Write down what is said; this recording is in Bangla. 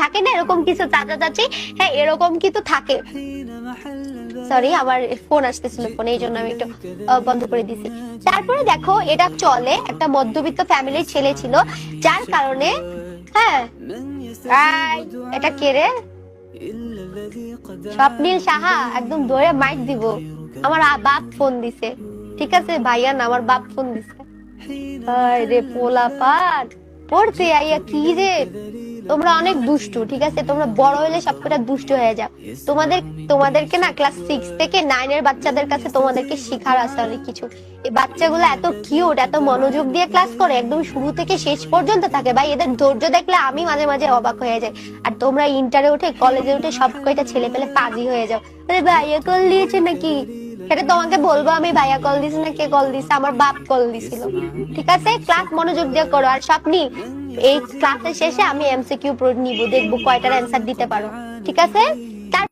থাকে না এরকম কিছু চাচা চাচি, হ্যাঁ এরকম কিন্তু থাকে। সরি আমার ফোন আসতেছিল, ফোনে এই জন্য আমি একটু বন্ধ করে দিছি। তারপরে দেখো এটা চলে, একটা মধ্যবিত্ত ফ্যামিলির ছেলে ছিল, যার কারণে হ্যাঁ এটা কে রে, স্বপ্নীল সাহা একদম দৌড়ে মাইক দিব। আমার বাপ ফোন দিছে, ঠিক আছে ভাইয়া না, আমার বাপ ফোন দিছে। রে পোলা পাট পড়তে আইয়া কি রে, তোমরা অনেক দুষ্টু, ঠিক আছে তোমরা বড় হলে সবকটা দুষ্টু হয়ে যাও। তোমাদেরকে না ক্লাস 6 থেকে 9 এর বাচ্চাদের কাছে তোমাদেরকে শিখার আছে অনেক কিছু। এই বাচ্চাগুলো এত কিউট, এত মনোযোগ দিয়ে ক্লাস করে, একদম শুরু থেকে শেষ পর্যন্ত থাকে। ভাই এদের ধৈর্য দেখলে আমি মাঝে মাঝে অবাক হয়ে যাই। আর তোমরা ইন্টারে উঠে কলেজে উঠে সব কয়টা ছেলে পেলে পাজি হয়ে যাও, আরে ভাইয়া কল দিয়েছে নাকি, সেটা তোমাকে বলবো আমি, ভাইয়া কল দিছে না কে কল দিছে, আমার বাপ কল দিছিল। ঠিক আছে ক্লাস মনোযোগ দিয়ে করো। আর স্বপ্নি এই ক্লাসের শেষে আমি এমসিকিউ নিব, দেখবো কয়টার অ্যান্সার দিতে পারো, ঠিক আছে।